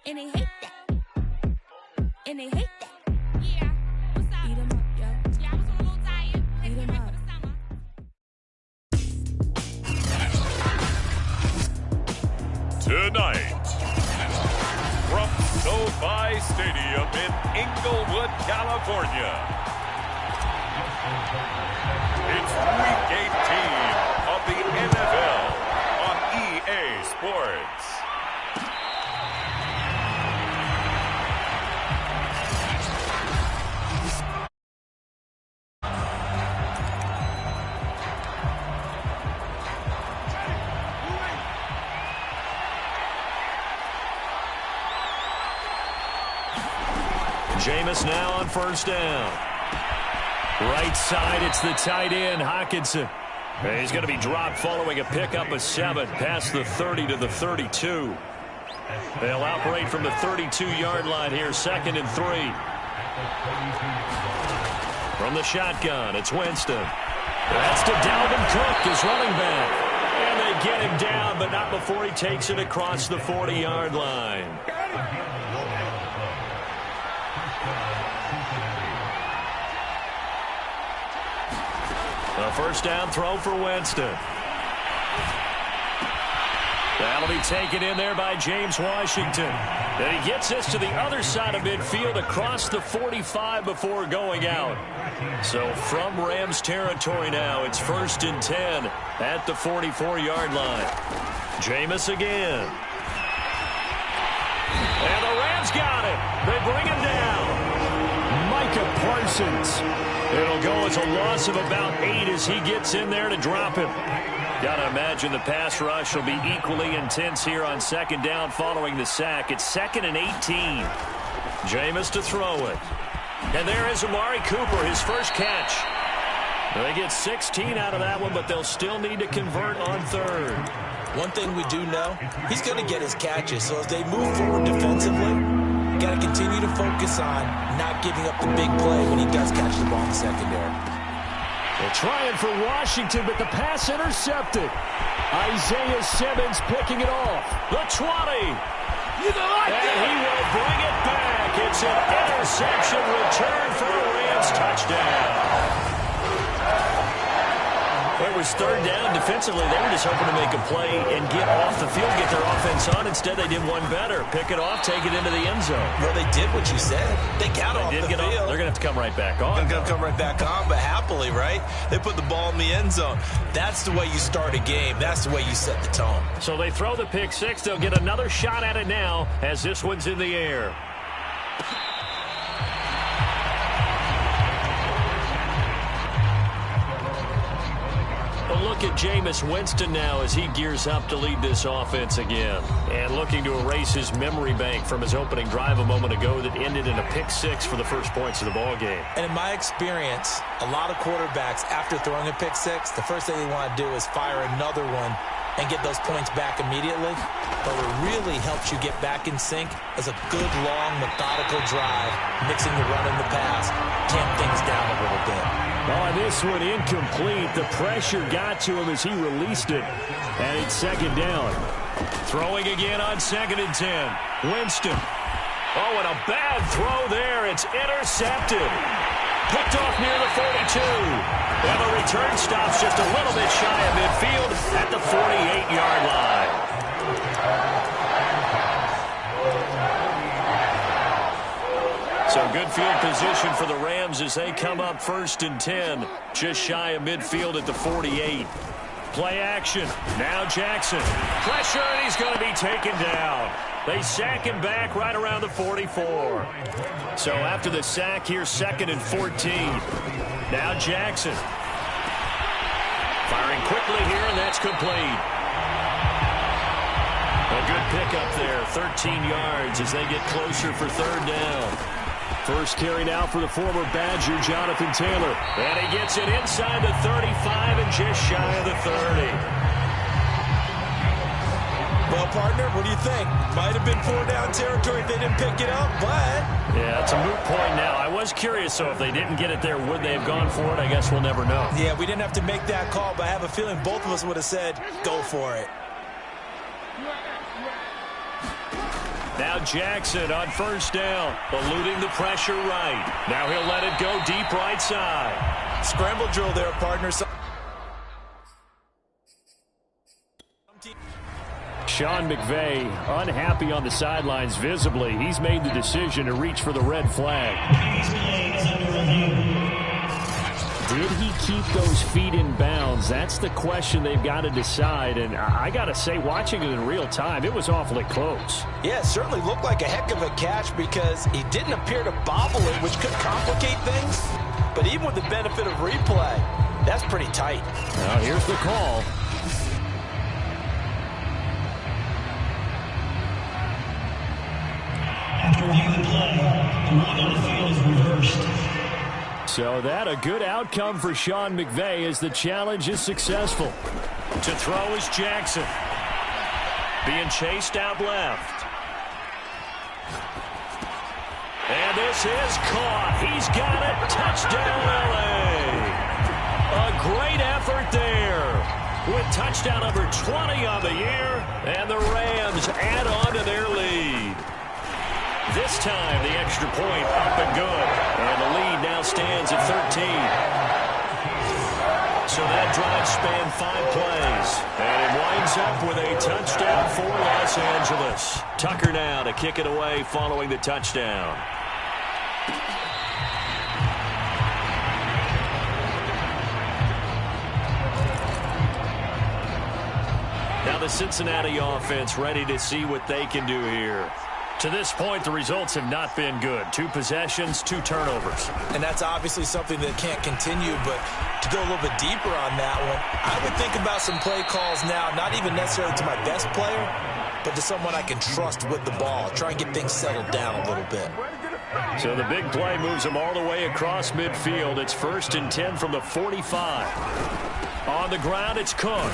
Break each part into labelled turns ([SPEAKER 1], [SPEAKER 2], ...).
[SPEAKER 1] And they hate that. And they hate that. Yeah. What's up? Eat 'em up, yo. Yeah, I was on a little diet. Eat 'em up.
[SPEAKER 2] Tonight, from SoFi Stadium in Inglewood, California, it's Week 18 of the NFL on EA Sports.
[SPEAKER 3] Jameis now on first down. Right side, it's the tight end, Hockenson. He's going to be dropped following a pickup of 7 past the 30 to the 32. They'll operate from the 32-yard line here, 2nd and 3. From the shotgun, it's Winston. That's to Dalvin Cook, his running back. And they get him down, but not before he takes it across the 40-yard line. A first down throw for Winston. That'll be taken in there by James Washington. And he gets this to the other side of midfield across the 45 before going out. So from Rams territory now, it's 1st and 10 at the 44-yard line. Jameis again. And the Rams got it. They bring him down. Micah Parsons. It'll go as a loss of about 8 as he gets in there to drop him. Got to imagine the pass rush will be equally intense here on 2nd down following the sack. It's 2nd and 18. Jameis to throw it. And there is Amari Cooper, his first catch. They get 16 out of that one, but they'll still need to convert on 3rd.
[SPEAKER 4] One thing we do know, he's going to get his catches. So as they move forward defensively, got to continue to focus on not giving up the big play when he does catch the ball in the secondary.
[SPEAKER 3] They're trying for Washington, but the pass intercepted. Isaiah Simmons picking it off. The 20. And he will bring it back. It's an interception return for a Rams touchdown. It was 3rd down. Defensively, they were just hoping to make a play and get off the field, get their offense on. Instead, they did one better. Pick it off, take it into the end zone.
[SPEAKER 4] Well, they did what you said. They got off the field.
[SPEAKER 3] They're going to have to come right back on.
[SPEAKER 4] They're going to come right back on, but happily, right? They put the ball in the end zone. That's the way you start a game. That's the way you set the tone.
[SPEAKER 3] So they throw the pick 6. They'll get another shot at it now as this one's in the air. A look at Jameis Winston now as he gears up to lead this offense again. And looking to erase his memory bank from his opening drive a moment ago that ended in a pick 6 for the first points of the ball game.
[SPEAKER 4] And in my experience, a lot of quarterbacks, after throwing a pick 6, the first thing they want to do is fire another one and get those points back immediately. But what really helps you get back in sync is a good, long, methodical drive, mixing the run and the pass, tamp things down a little bit.
[SPEAKER 3] Oh, this one incomplete. The pressure got to him as he released it. And it's 2nd down. Throwing again on 2nd and 10. Winston. Oh, and a bad throw there. It's intercepted. Picked off near the 42. And the return stops just a little bit shy of midfield at the 48-yard line. So good field position for the Rams as they come up 1st and 10. Just shy of midfield at the 48. Play action. Now Jackson. Pressure, and he's going to be taken down. They sack him back right around the 44. So after the sack here, 2nd and 14. Now Jackson. Firing quickly here, and that's complete. A good pickup there, 13 yards as they get closer for 3rd down. First carry now for the former Badger, Jonathan Taylor. And he gets it inside the 35 and just shy of the 30.
[SPEAKER 4] Well, partner, what do you think? Might have been 4-down territory if they didn't pick it up, but...
[SPEAKER 3] Yeah, it's a moot point now. I was curious, so if they didn't get it there, would they have gone for it? I guess we'll never know.
[SPEAKER 4] Yeah, we didn't have to make that call, but I have a feeling both of us would have said, go for it.
[SPEAKER 3] Now Jackson on first down, eluding the pressure right. Now he'll let it go deep right side.
[SPEAKER 4] Scramble drill there, partners.
[SPEAKER 3] Sean McVay unhappy on the sidelines visibly. He's made the decision to reach for the red flag. Did he keep those feet in bounds? That's the question they've got to decide. And I got to say, watching it in real time, it was awfully close.
[SPEAKER 4] Yeah, it certainly looked like a heck of a catch because he didn't appear to bobble it, which could complicate things. But even with the benefit of replay, that's pretty tight.
[SPEAKER 3] Now here's the call.
[SPEAKER 5] After reviewing the play, the rule on the field is reversed.
[SPEAKER 3] So that a good outcome for Sean McVay as the challenge is successful. To throw is Jackson. Being chased out left. And this is caught. He's got it. Touchdown, LA. A great effort there. With touchdown number 20 on the year. And the Rams add on to their lead. This time, the extra point up and good. And the lead now stands at 13. So that drive spanned 5 plays. And it winds up with a touchdown for Los Angeles. Tucker now to kick it away following the touchdown. Now the Cincinnati offense ready to see what they can do here. To this point, the results have not been good. 2 possessions, 2 turnovers.
[SPEAKER 4] And that's obviously something that can't continue, but to go a little bit deeper on that one, I would think about some play calls now, not even necessarily to my best player, but to someone I can trust with the ball. Try and get things settled down a little bit.
[SPEAKER 3] So the big play moves them all the way across midfield. It's 1st and 10 from the 45. On the ground, it's Cook.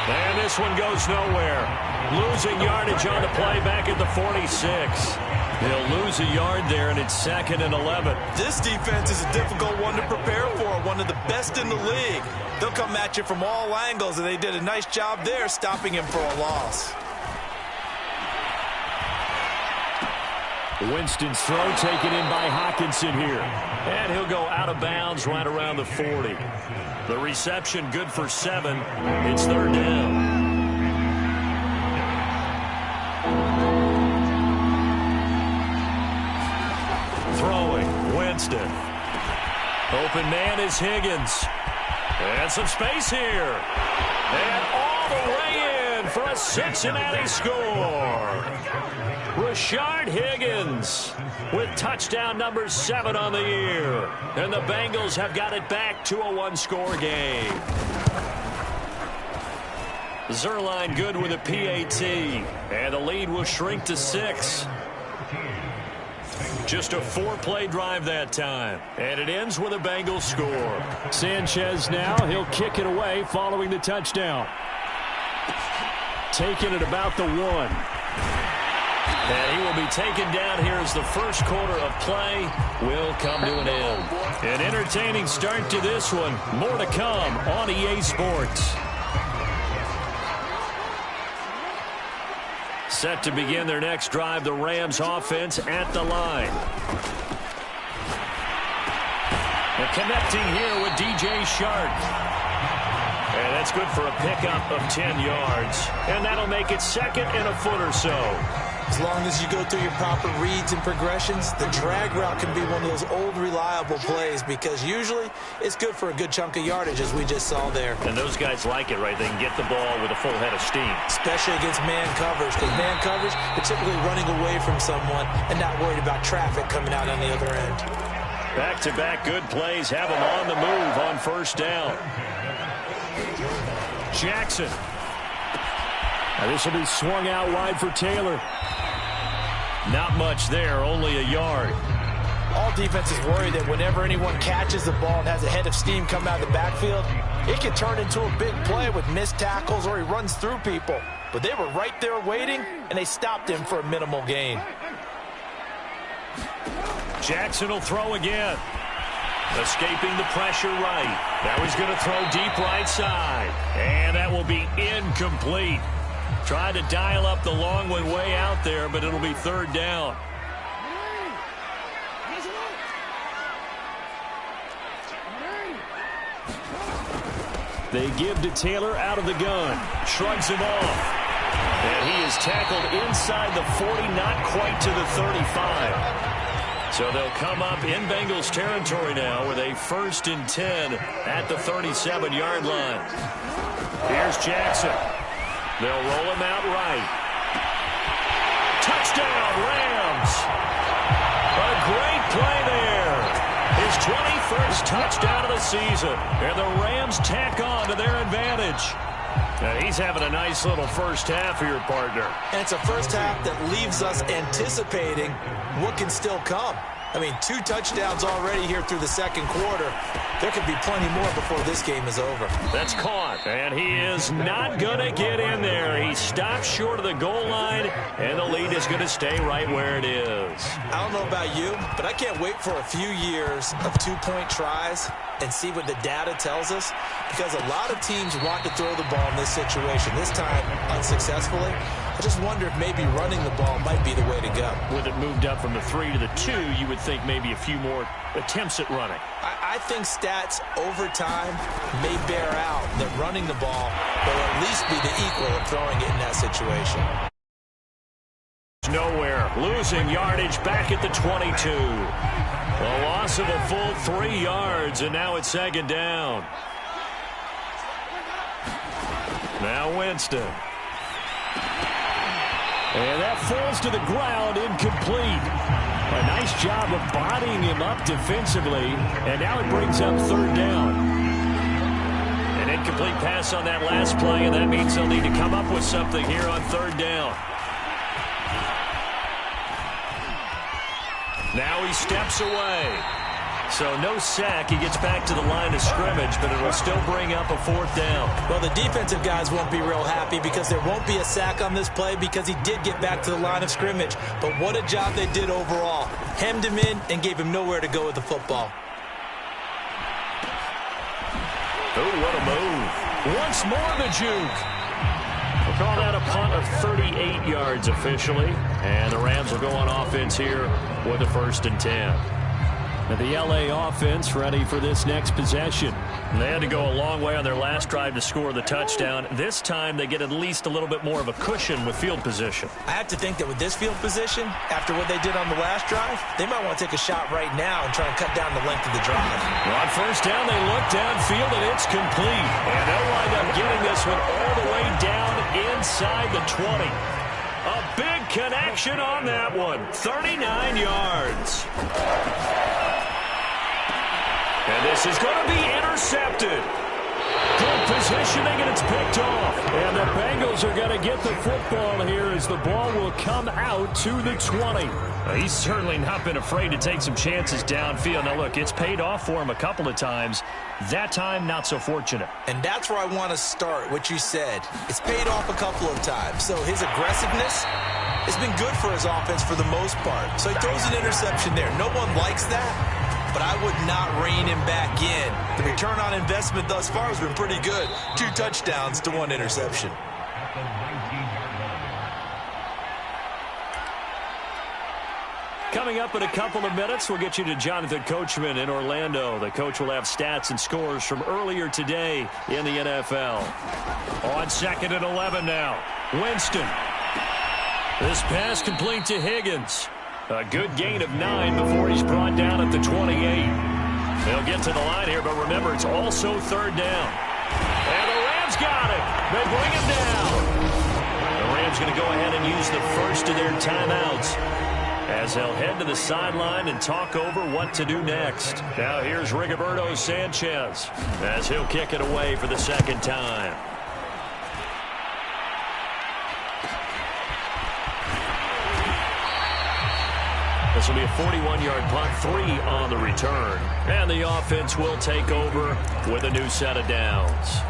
[SPEAKER 3] And this one goes nowhere. Losing yardage on the play back at the 46. They'll lose a yard there, and it's 2nd and 11.
[SPEAKER 4] This defense is a difficult one to prepare for, one of the best in the league. They'll come at you from all angles, and they did a nice job there stopping him for a loss.
[SPEAKER 3] Winston's throw taken in by Hockenson here. And he'll go out of bounds right around the 40. The reception good for 7. It's 3rd down. Throwing, Winston. Open man is Higgins. And some space here. And all the way in for a Cincinnati score. Rashard Higgins with touchdown number 7 on the year. And the Bengals have got it back to a 1-score game. Zerline good with a PAT. And the lead will shrink to 6. Just a 4-play drive that time. And it ends with a Bengals score. Sanchez now, he'll kick it away following the touchdown. Taking it about the 1. And he will be taken down here as the first quarter of play will come to an end. An entertaining start to this one. More to come on EA Sports. Set to begin their next drive, the Rams offense at the line. And connecting here with DJ Shark. And that's good for a pickup of 10 yards. And that'll make it 2nd and a foot or so.
[SPEAKER 4] As long as you go through your proper reads and progressions, the drag route can be one of those old reliable plays because usually it's good for a good chunk of yardage as we just saw there.
[SPEAKER 3] And those guys like it, right? They can get the ball with a full head of steam.
[SPEAKER 4] Especially against man coverage because man coverage, they're typically running away from someone and not worried about traffic coming out on the other end.
[SPEAKER 3] Back-to-back good plays have them on the move on 1st down. Jackson. Now this will be swung out wide for Taylor. Not much there, only a yard.
[SPEAKER 4] All defenses worry that whenever anyone catches the ball and has a head of steam come out of the backfield, it can turn into a big play with missed tackles or he runs through people. But they were right there waiting, and they stopped him for a minimal gain.
[SPEAKER 3] Jackson will throw again. Escaping the pressure right. Now he's going to throw deep right side. And that will be incomplete. Tried to dial up the long way out there, but it'll be third down. They give to Taylor out of the gun. Shrugs him off. And he is tackled inside the 40, not quite to the 35. So they'll come up in Bengals territory now with a 1st and 10 at the 37-yard line. Here's Jackson. They'll roll him out right. Touchdown, Rams. A great play there. His 21st touchdown of the season. And the Rams tack on to their advantage. Now he's having a nice little first half here, partner.
[SPEAKER 4] And it's a first half that leaves us anticipating what can still come. I mean, 2 touchdowns already here through the second quarter. There could be plenty more before this game is over.
[SPEAKER 3] That's caught, and he is not going to get in there. He stops short of the goal line, and the lead is going to stay right where it is.
[SPEAKER 4] I don't know about you, but I can't wait for a few years of 2-point tries and see what the data tells us, because a lot of teams want to throw the ball in this situation, this time unsuccessfully. I just wonder if maybe running the ball might be the way to go.
[SPEAKER 3] With it moved up from the 3 to the 2, you would think maybe a few more attempts at running.
[SPEAKER 4] I think stats over time may bear out that running the ball will at least be the equal of throwing it in that situation.
[SPEAKER 3] Nowhere. Losing yardage back at the 22. A loss of a full 3 yards, and now it's 2nd down. Now Winston. And that falls to the ground, incomplete. A nice job of bodying him up defensively, and now it brings up 3rd down. An incomplete pass on that last play, and that means they'll need to come up with something here on 3rd down. Now he steps away. So no sack. He gets back to the line of scrimmage, but it'll still bring up a 4th down.
[SPEAKER 4] Well, the defensive guys won't be real happy because there won't be a sack on this play because he did get back to the line of scrimmage. But what a job they did overall. Hemmed him in and gave him nowhere to go with the football.
[SPEAKER 3] Oh, what a move. Once more the juke. We'll call that a punt of 38 yards officially. And the Rams will go on offense here with a 1st and 10. And the L.A. offense ready for this next possession. They had to go a long way on their last drive to score the touchdown. This time they get at least a little bit more of a cushion with field position.
[SPEAKER 4] I have to think that with this field position, after what they did on the last drive, they might want to take a shot right now and try and cut down the length of the drive.
[SPEAKER 3] On 1st down, they look downfield, and it's complete. And they'll wind up getting this one all the way down inside the 20. A big connection on that one. 39 yards. And this is going to be intercepted. Good positioning, and it's picked off. And the Bengals are going to get the football here as the ball will come out to the 20. He's certainly not been afraid to take some chances downfield. Now, look, it's paid off for him a couple of times. That time, not so fortunate.
[SPEAKER 4] And that's where I want to start, what you said. It's paid off a couple of times. So his aggressiveness has been good for his offense for the most part. So he throws an interception there. No one likes that. But I would not rein him back in. The return on investment thus far has been pretty good. 2 touchdowns to 1 interception.
[SPEAKER 3] Coming up in a couple of minutes, we'll get you to Jonathan Coachman in Orlando. The coach will have stats and scores from earlier today in the NFL. On 2nd and 11 now. Winston. This pass complete to Higgins. A good gain of 9 before he's brought down at the 28. They'll get to the line here, but remember, it's also 3rd down. And the Rams got it. They bring him down. The Rams going to go ahead and use the first of their timeouts as they'll head to the sideline and talk over what to do next. Now here's Rigoberto Sanchez as he'll kick it away for the 2nd time. This will be a 41-yard punt, 3 on the return. And the offense will take over with a new set of downs.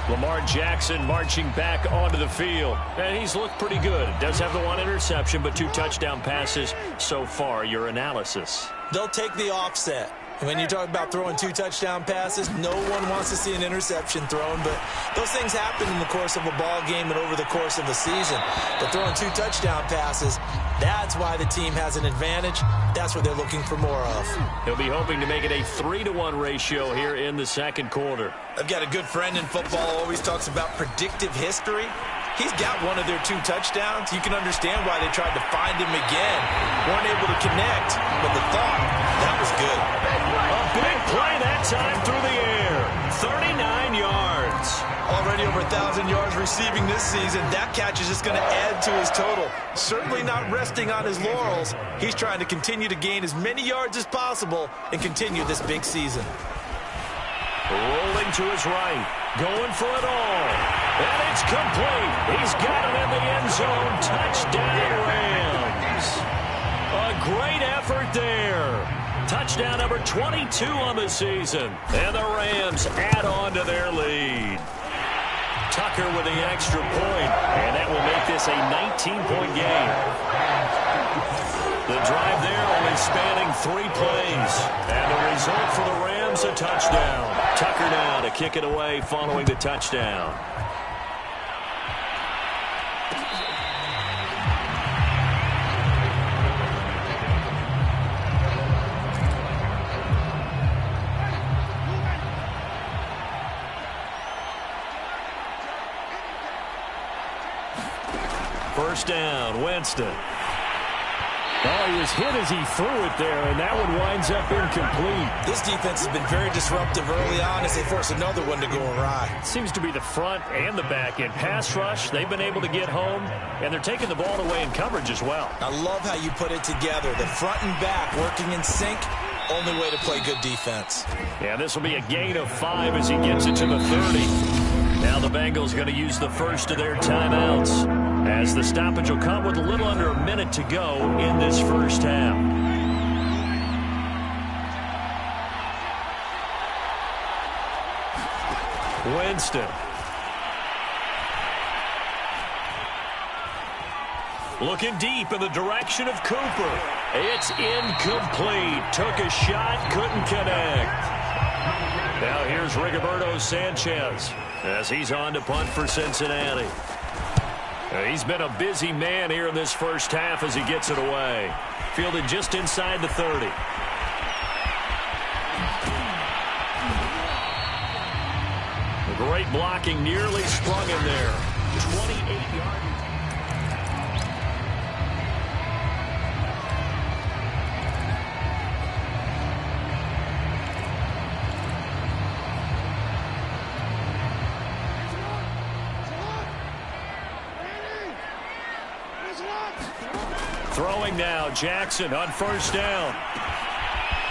[SPEAKER 3] Lamar Jackson marching back onto the field. And he's looked pretty good. Does have the 1 interception, but 2 touchdown passes so far. Your analysis.
[SPEAKER 4] They'll take the offset. When you talk about throwing 2 touchdown passes, no one wants to see an interception thrown, but those things happen in the course of a ball game and over the course of a season. But throwing 2 touchdown passes, that's why the team has an advantage. That's what they're looking for more of.
[SPEAKER 3] He'll be hoping to make it a 3-to-1 ratio here in the second quarter.
[SPEAKER 4] I've got a good friend in football who always talks about predictive history. He's got one of their 2 touchdowns. You can understand why they tried to find him again. Weren't able to connect, but the thought, that was good.
[SPEAKER 3] A big play that time through the air. 39 yards.
[SPEAKER 4] Already over 1,000 yards receiving this season. That catch is just going to add to his total. Certainly not resting on his laurels. He's trying to continue to gain as many yards as possible and continue this big season.
[SPEAKER 3] Rolling to his right. Going for it all. And it's complete. He's got it in the end zone. Touchdown, Rams. A great effort there. Touchdown number 22 on the season. And the Rams add on to their lead. Tucker with the extra point. And that will make this a 19-point game. The drive there only spanning 3 plays. And the result for the Rams, a touchdown. Tucker now to kick it away following the touchdown. First down, Winston.
[SPEAKER 6] Oh, he was hit as he threw it there, and that one winds up incomplete.
[SPEAKER 4] This defense has been very disruptive early on as they force another one to go awry.
[SPEAKER 3] Seems to be the front and the back end. Pass rush, they've been able to get home, and they're taking the ball away in coverage as well.
[SPEAKER 4] I love how you put it together. The front and back working in sync, only way to play good defense.
[SPEAKER 3] Yeah, this will be a gain of 5 as he gets it to the 30. Now the Bengals going to use the first of their timeouts, as the stoppage will come with a little under a minute to go in this first half. Winston. Looking deep in the direction of Cooper. It's incomplete. Took a shot, couldn't connect. Now here's Rigoberto Sanchez as he's on to punt for Cincinnati. He's been a busy man here in this first half as he gets it away. Fielded just inside the 30. Great blocking, nearly sprung him there. 28 yards. Throwing now, Jackson on first down.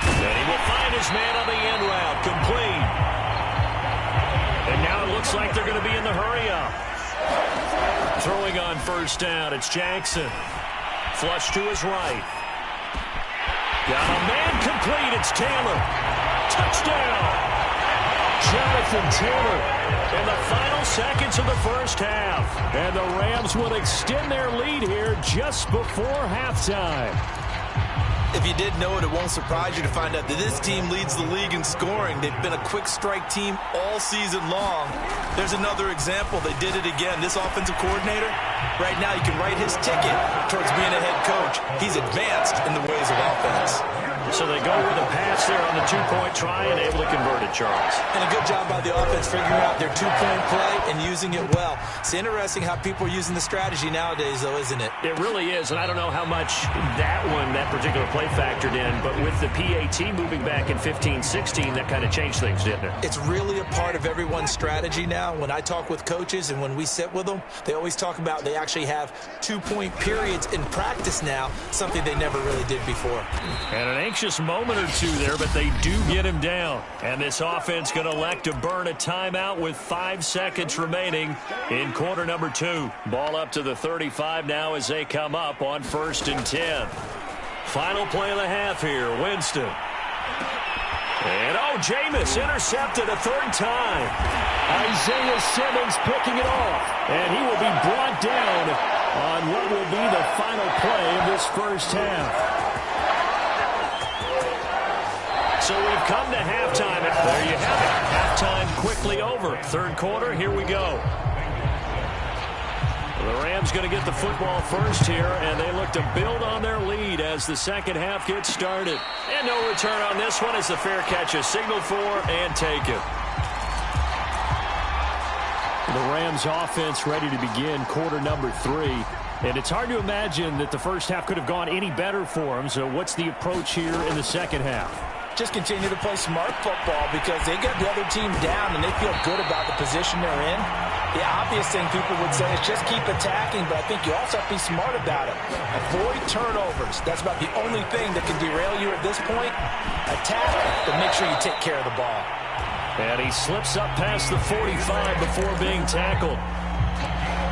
[SPEAKER 3] And he will find his man on the end route, complete. And now it looks like they're going to be in the hurry-up. Throwing on first down, it's Jackson. Flush to his right. Got a man complete, it's Taylor. Touchdown! Jonathan Taylor in the final seconds of the first half.
[SPEAKER 6] And the Rams will extend their lead here just before halftime.
[SPEAKER 4] If you did know it, it won't surprise you to find out that this team leads the league in scoring. They've been a quick strike team all season long. There's another example. They did it again. This offensive coordinator, right now you can write his ticket towards being a head coach. He's advanced in the ways of offense.
[SPEAKER 3] So they go with a pass there on the two-point try and able to convert it, Charles.
[SPEAKER 4] And a good job by the offense figuring out their two-point play and using it well. It's interesting how people are using the strategy nowadays, though, isn't it?
[SPEAKER 3] It really is, and I don't know how much that particular play factored in, but with the PAT moving back in 15-16, that kind of changed things, didn't it?
[SPEAKER 4] It's really a part of everyone's strategy now. When I talk with coaches and when we sit with them, they always talk about they actually have two-point periods in practice now, something they never really did before.
[SPEAKER 3] And an anxious moment or two there, but they do get him down. And this offense going to elect to burn a timeout with 5 seconds remaining in quarter number 2. Ball up to the 35 now as they come up on 1st and 10. Final play of the half here, Winston. And Jameis intercepted a 3rd time.
[SPEAKER 6] Isaiah Simmons picking it off. And he will be brought down on what will be the final play of this first half.
[SPEAKER 3] So we've come to halftime, and there you have it. Halftime quickly over. Third quarter, here we go. The Rams going to get the football first here, and they look to build on their lead as the second half gets started. And no return on this one as the fair catch is signaled for and taken. The Rams offense ready to begin quarter number 3. And it's hard to imagine that the first half could have gone any better for them. So what's the approach here in the second half?
[SPEAKER 4] Just continue to play smart football because they got the other team down and they feel good about the position they're in. The obvious thing people would say is just keep attacking, but I think you also have to be smart about it. Avoid turnovers. That's about the only thing that can derail you at this point. Attack, but make sure you take care of the ball.
[SPEAKER 3] And he slips up past the 45 before being tackled.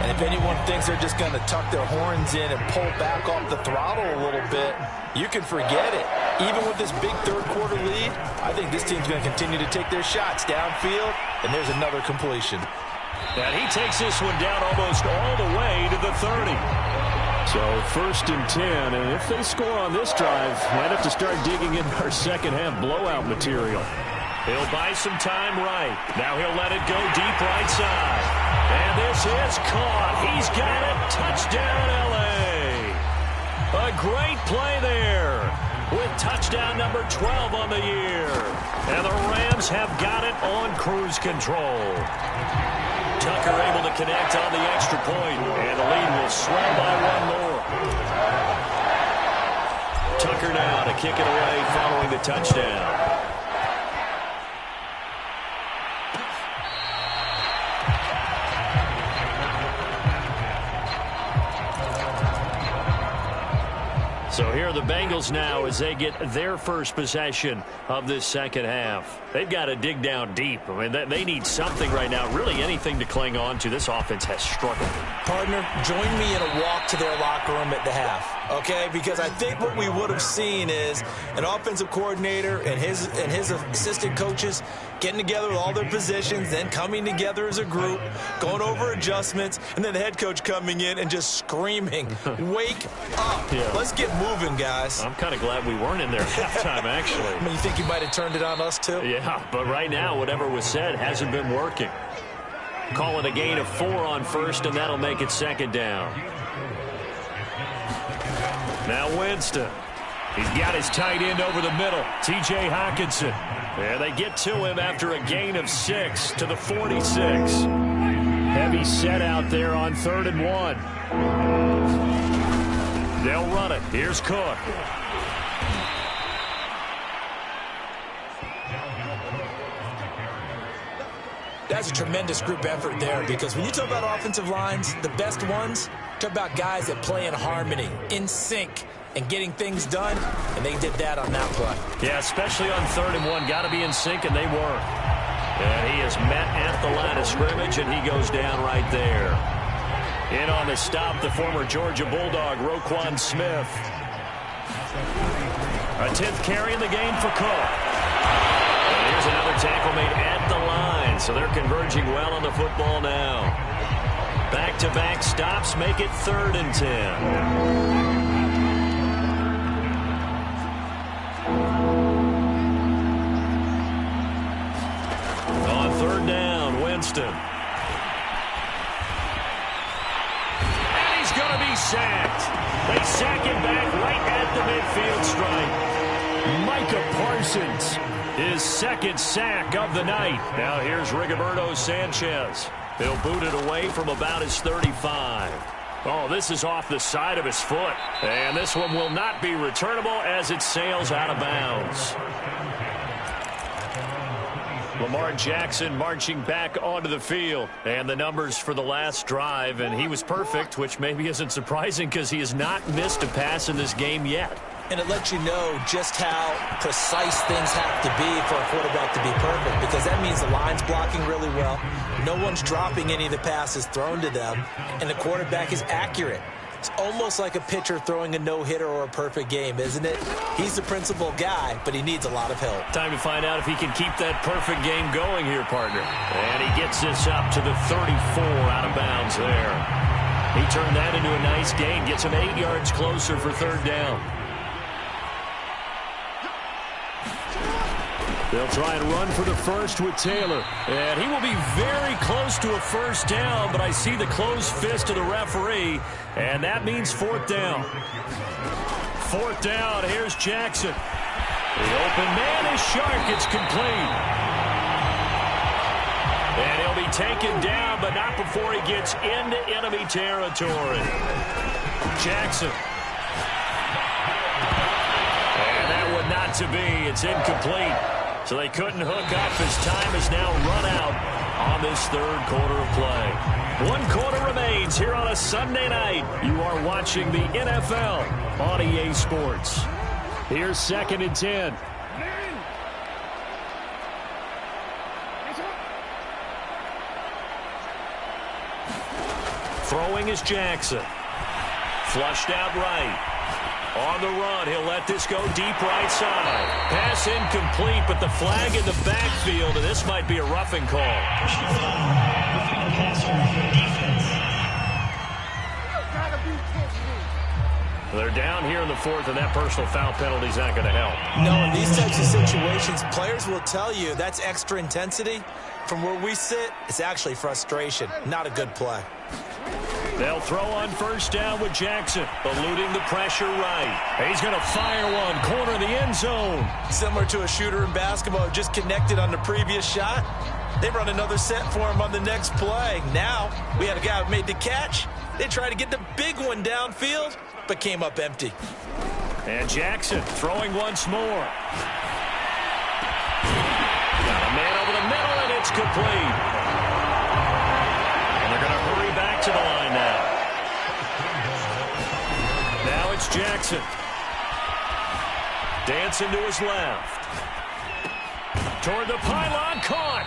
[SPEAKER 4] And if anyone thinks they're just going to tuck their horns in and pull back off the throttle a little bit, you can forget it. Even with this big third-quarter lead, I think this team's going to continue to take their shots downfield, and there's another completion.
[SPEAKER 3] And he takes this one down almost all the way to the 30.
[SPEAKER 6] So 1st and 10, and if they score on this drive, might have to start digging in our second-half blowout material.
[SPEAKER 3] He'll buy some time right. Now he'll let it go deep right side. And this is caught. He's got it. Touchdown, L.A. A great play there with touchdown number 12 on the year. And the Rams have got it on cruise control. Tucker able to connect on the extra point, and the lead will swell by one more. Tucker now to kick it away following the touchdown. So here are the Bengals now as they get their first possession of this second half. They've got to dig down deep. I mean, they need something right now, really anything to cling on to. This offense has struggled.
[SPEAKER 4] Partner, join me in a walk to their locker room at the half, okay? Because I think what we would have seen is an offensive coordinator and his assistant coaches getting together with all their positions, then coming together as a group, going over adjustments, and then the head coach coming in and just screaming, wake up. Yeah. Let's get moving, guys.
[SPEAKER 3] I'm kind of glad we weren't in there at halftime, actually.
[SPEAKER 4] I mean, you think you might have turned it on us, too?
[SPEAKER 3] Yeah, but right now, whatever was said hasn't been working. Call it a gain of 4 on first, and that'll make it second down. Now Winston. He's got his tight end over the middle, T.J. Hockenson. And they get to him after a gain of 6 to the 46. Heavy set out there on 3rd and 1. They'll run it. Here's Cook.
[SPEAKER 4] That's a tremendous group effort there because when you talk about offensive lines, the best ones, talk about guys that play in harmony, in sync, and getting things done, and they did that on that play.
[SPEAKER 3] Yeah, especially on 3rd and 1. Got to be in sync, and they were. And he is met at the line of scrimmage, and he goes down right there. In on the stop, the former Georgia Bulldog, Roquan Smith. A 10th carry in the game for Cook. And here's another tackle made at the line, so they're converging well on the football now. Back-to-back stops make it 3rd and 10. On 3rd down, Winston. And he's going to be sacked. They sack him back right at the midfield stripe. Micah Parsons, his 2nd sack of the night. Now here's Rigoberto Sanchez. He'll boot it away from about his 35. Oh, this is off the side of his foot. And this one will not be returnable as it sails out of bounds. Lamar Jackson marching back onto the field. And the numbers for the last drive, and he was perfect, which maybe isn't surprising because he has not missed a pass in this game yet.
[SPEAKER 4] And it lets you know just how precise things have to be for a quarterback to be perfect, because that means the line's blocking really well, no one's dropping any of the passes thrown to them, and the quarterback is accurate. It's almost like a pitcher throwing a no-hitter or a perfect game, isn't it? He's the principal guy, but he needs a lot of help.
[SPEAKER 3] Time to find out if he can keep that perfect game going here, partner. And he gets this up to the 34 out of bounds there. He turned that into a nice gain, gets him 8 yards closer for 3rd down. They'll try and run for the first with Taylor. And he will be very close to a first down, but I see the closed fist of the referee, and that means fourth down. Fourth down, here's Jackson. The open man is Shark. It's complete. And he'll be taken down, but not before he gets into enemy territory. Jackson. And that would not to be. It's incomplete. So they couldn't hook up. His time is now run out on this third quarter of play. 1 quarter remains here on a Sunday night. You are watching the NFL on EA Sports. Here's 2nd and 10. Throwing is Jackson. Flushed out right. On the run, he'll let this go deep right side. Pass incomplete, but the flag in the backfield, and this might be a roughing call. They're down here in the 4th, and that personal foul penalty is not going to help.
[SPEAKER 4] No, in these types of situations, players will tell you that's extra intensity. From where we sit, it's actually frustration, not a good play.
[SPEAKER 3] They'll throw on first down with Jackson, eluding the pressure right. He's going to fire one, corner of the end zone.
[SPEAKER 4] Similar to a shooter in basketball who just connected on the previous shot. They run another set for him on the next play. Now, we had a guy who made the catch. They tried to get the big one downfield, but came up empty.
[SPEAKER 3] And Jackson throwing once more. Got a man over the middle, and it's complete. And they're going to hurry back to the line now. Now it's Jackson. Dancing to his left. Toward the pylon, caught.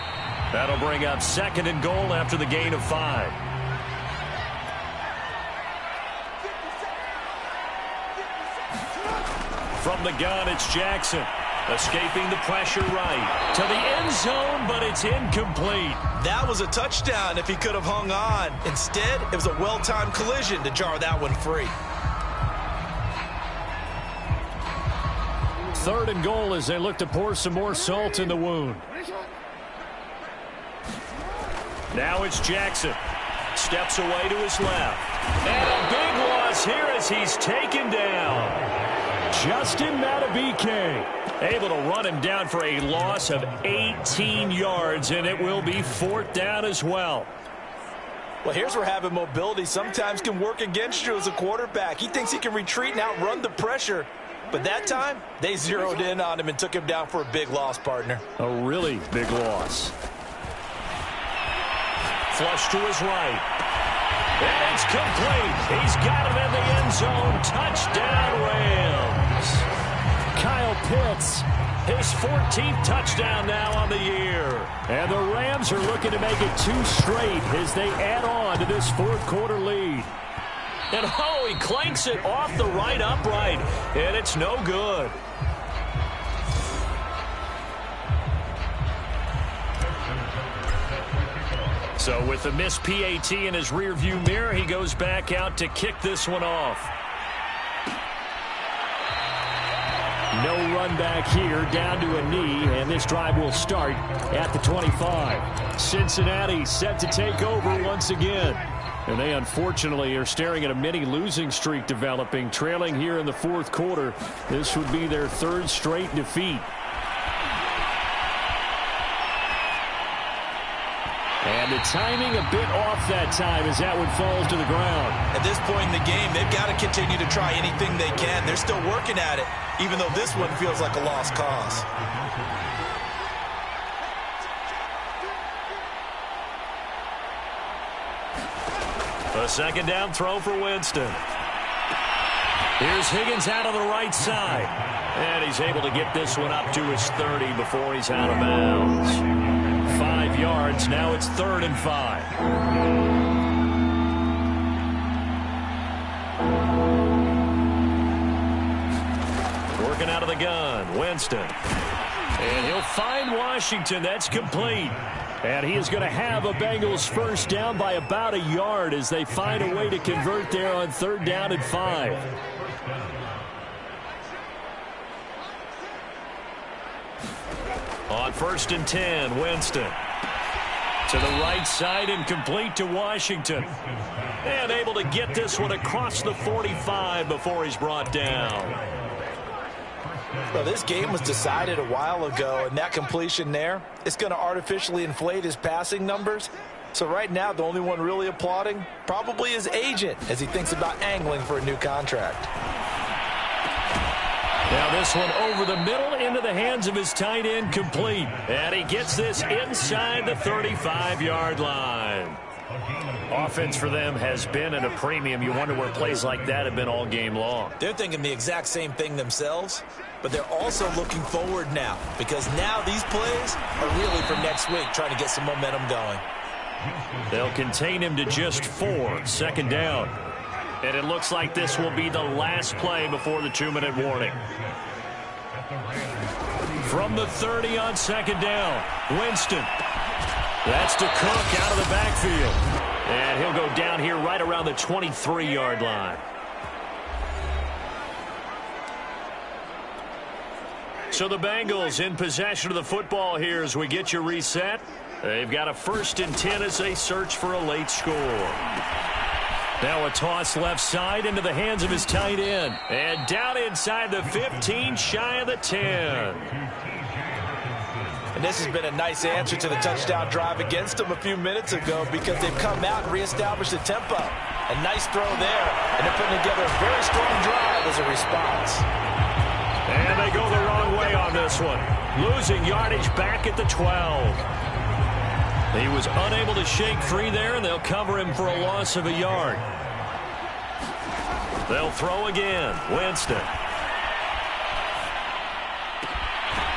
[SPEAKER 3] That'll bring up 2nd and goal after the gain of 5. From the gun, it's Jackson. Escaping the pressure right. To the end zone, but it's incomplete.
[SPEAKER 4] That was a touchdown if he could have hung on. Instead, it was a well-timed collision to jar that one free.
[SPEAKER 3] 3rd and goal as they look to pour some more salt in the wound. Now it's Jackson. Steps away to his left. And a big loss here as he's taken down. Justin Matabike able to run him down for a loss of 18 yards, and it will be 4th down as well.
[SPEAKER 4] Well, here's where having mobility sometimes can work against you as a quarterback. He thinks he can retreat and outrun the pressure. But that time, they zeroed in on him and took him down for a big loss, partner.
[SPEAKER 3] A really big loss. Flush to his right. And it's complete. He's got him in the end zone. Touchdown, Rams. Kyle Pitts, his 14th touchdown now on the year. And the Rams are looking to make it 2 straight as they add on to this 4th quarter lead. And oh, he clanks it off the right upright, and it's no good. So with the missed PAT in his rearview mirror, he goes back out to kick this one off. No run back here, down to a knee, and this drive will start at the 25. Cincinnati set to take over once again. And they unfortunately are staring at a mini losing streak developing, trailing here in the 4th quarter. This would be their 3rd straight defeat. And the timing a bit off that time as that one falls to the ground.
[SPEAKER 4] At this point in the game, they've got to continue to try anything they can. They're still working at it, even though this one feels like a lost cause.
[SPEAKER 3] A 2nd down throw for Winston. Here's Higgins out on the right side. And he's able to get this one up to his 30 before he's out of bounds. 5 yards. Now it's 3rd and 5. Working out of the gun. Winston. And he'll find Washington. That's complete. And he is going to have a Bengals first down by about a yard as they find a way to convert there on 3rd down and 5. On 1st and 10, Winston. To the right side and complete to Washington. And able to get this one across the 45 before he's brought down.
[SPEAKER 4] Well, this game was decided a while ago, and that completion there, it's going to artificially inflate his passing numbers. So right now, the only one really applauding probably his agent as he thinks about angling for a new contract.
[SPEAKER 3] Now this one over the middle into the hands of his tight end, complete. And he gets this inside the 35-yard line. Offense for them has been at a premium. You wonder where plays like that have been all game long.
[SPEAKER 4] They're thinking the exact same thing themselves, but they're also looking forward now because now these plays are really for next week, trying to get some momentum going.
[SPEAKER 3] They'll contain him to just 4, 2nd down. And it looks like this will be the last play before the 2-minute warning. From the 30 on 2nd down, Winston. That's to Cook out of the backfield. And he'll go down here right around the 23-yard line. So the Bengals in possession of the football here as we get you reset. They've got a 1st and 10 as they search for a late score. Now a toss left side into the hands of his tight end. And down inside the 15, shy of the 10.
[SPEAKER 4] And this has been a nice answer to the touchdown drive against them a few minutes ago because they've come out and reestablished the tempo. A nice throw there, and they're putting together a very strong drive as a response.
[SPEAKER 3] And they go the wrong way on this one. Losing yardage back at the 12. He was unable to shake free there, and they'll cover him for a loss of a yard. They'll throw again. Winston.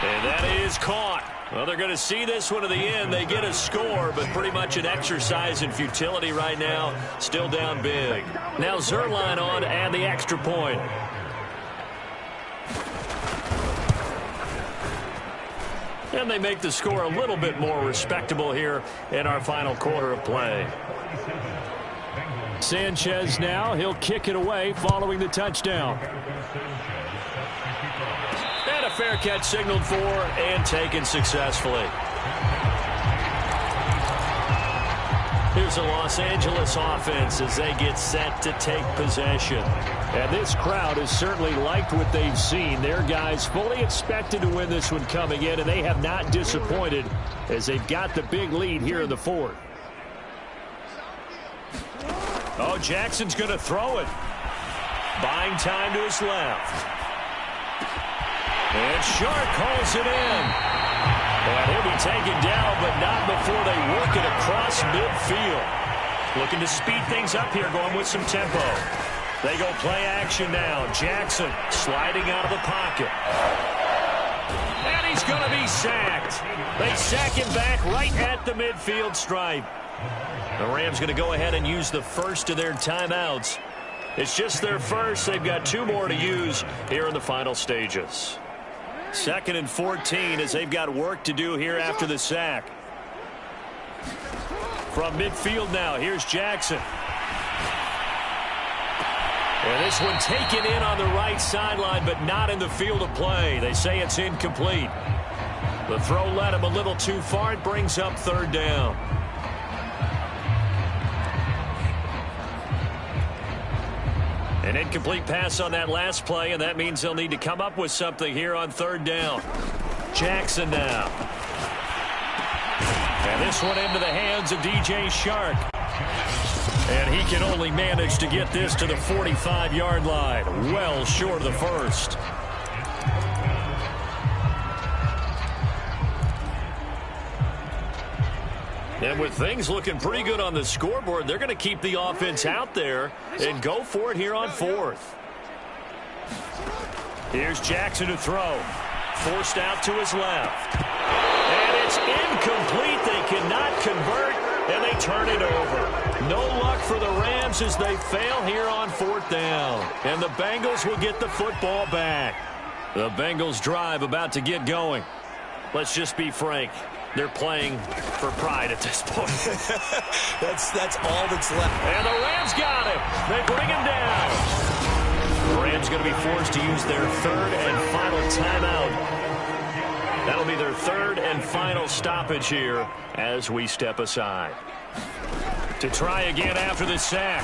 [SPEAKER 3] And that is caught. Well, they're going to see this one to the end. They get a score, but pretty much an exercise in futility right now. Still down big. Now Zerline on and the extra point. And they make the score a little bit more respectable here in our final quarter of play.
[SPEAKER 6] Sanchez now, he'll kick it away following the touchdown.
[SPEAKER 3] And a fair catch signaled for and taken successfully. Here's the Los Angeles offense as they get set to take possession.
[SPEAKER 6] And this crowd has certainly liked what they've seen. Their guys fully expected to win this one coming in, and they have not disappointed as they've got the big lead here in the 4th.
[SPEAKER 3] Oh, Jackson's going to throw it. Buying time to his left. And Shark calls it in. And he'll be taken down, but not before they work it across midfield. Looking to speed things up here, going with some tempo. They go play action now. Jackson sliding out of the pocket. And he's going to be sacked. They sack him back right at the midfield stripe. The Rams going to go ahead and use the first of their timeouts. It's just their first. They've got 2 more to use here in the final stages. 2nd and 14 as they've got work to do here after the sack. From midfield now, here's Jackson. And this one taken in on the right sideline, but not in the field of play. They say it's incomplete. The throw led him a little too far. It brings up 3rd down. An incomplete pass on that last play, and that means they'll need to come up with something here on 3rd down. Jackson now. And this one into the hands of DJ Shark. And he can only manage to get this to the 45-yard line. Well short of the first. And with things looking pretty good on the scoreboard, they're going to keep the offense out there and go for it here on 4th. Here's Jackson to throw. Forced out to his left. And it's incomplete. They cannot convert, and they turn it over. No luck for the Rams as they fail here on 4th down. And the Bengals will get the football back. The Bengals drive about to get going. Let's just be frank. They're playing for pride at this point.
[SPEAKER 4] That's all that's left.
[SPEAKER 3] And the Rams got him. They bring him down. The Rams going to be forced to use their 3rd and final timeout.
[SPEAKER 6] That'll be their third and final stoppage here as we step aside. To try again after the sack.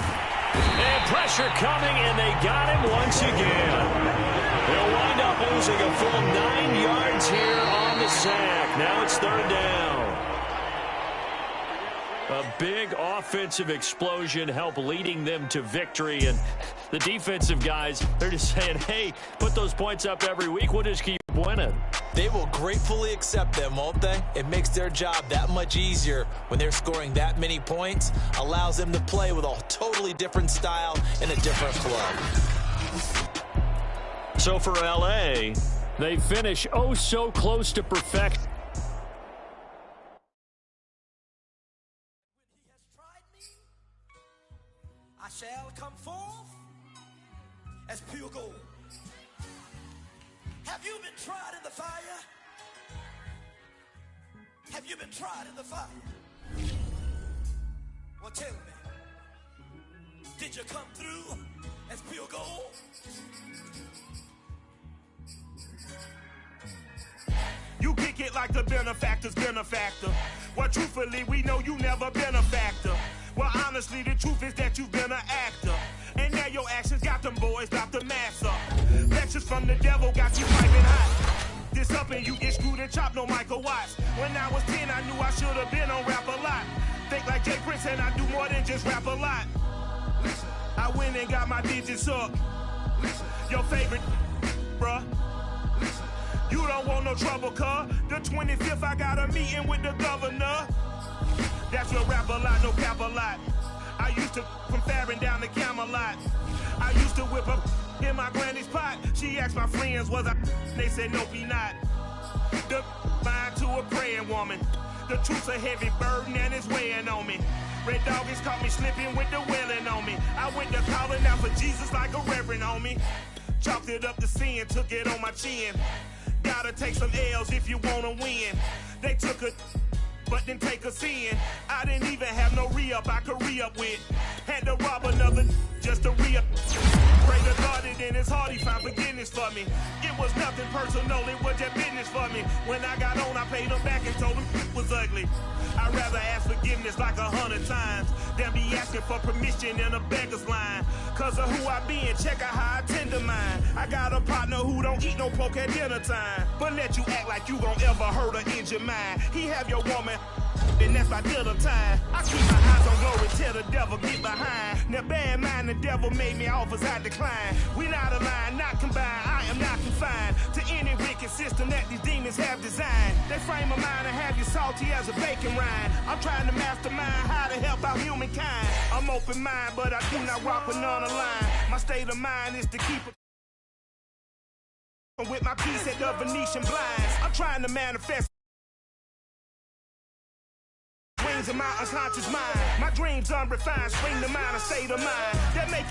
[SPEAKER 6] And pressure coming, and they got him once again. They'll wind up losing a full 9 yards here on the sack. Now it's third down. A big offensive explosion helped leading them to victory. And the defensive guys, they're just saying, hey, put those points up every week. We'll just keep winning.
[SPEAKER 4] They will gratefully accept them, won't they? It makes their job that much easier when they're scoring that many points. Allows them to play with a totally different style in a different club.
[SPEAKER 6] So for L.A., they finish oh so close to perfect.
[SPEAKER 7] I shall come forth as pure gold. Have you been tried in the fire? Have you been tried in the fire? Well, tell me, did you come through as pure gold?
[SPEAKER 8] You kick it like the benefactor's benefactor. Well, truthfully, we know you never been a factor. Well, honestly, the truth is that you've been an actor. And now your actions got them boys about to mass up. Lectures from the devil got you piping hot. This up and you get screwed and chopped, no Michael Watts. When I was 10, I knew I should have been on Rap a Lot. Think like Jay Prince and I do more than just rap a lot. I went and got my digits up. Your favorite, bruh. You don't want no trouble, cuz. The 25th, I got a meeting with the governor. That's your rap a lot, no cap a lot. I used to from Farron down to Camelot. I used to whip up in my granny's pot. She asked my friends, was I? They said, nope, he not. The fine to a praying woman. The truth's a heavy burden and it's weighing on me. Red doggies caught me slipping with the wailing on me. I went to calling out for Jesus like a reverend on me. Chalked it up to sin, took it on my chin. Gotta take some L's if you wanna win. They took a but didn't take a sin. I didn't even have no re-up I could re-up with. Had to rob another just to re-up. Pray to God that in his heart he found forgiveness for me. It was nothing personal, it was just business for me. When I got on, I paid him back and told him it was ugly. I'd rather ask forgiveness like 100 times than be asking for permission in a beggar's line. Cause of who I be and check out how I tend to mine. I got a partner who don't eat no pork at dinner time, but let you act like you gon' ever hurt or injure mine. He have your woman, then that's my dinner time. I keep my eyes on glory till the devil get behind. Now bear in mind the devil made me offers I decline. We not aligned, not combined, I am not confined to any wicked system that these demons have designed. They frame a mind and have you salty as a bacon rind. I'm trying to mastermind how to help out humankind. I'm open mind, but I do not rock with none aligned. My state of mind is to keep it with my peace at the Venetian blinds. I'm trying to manifest wings in my unconscious mind. My dreams unrefined, spring to mind, a state of mind that make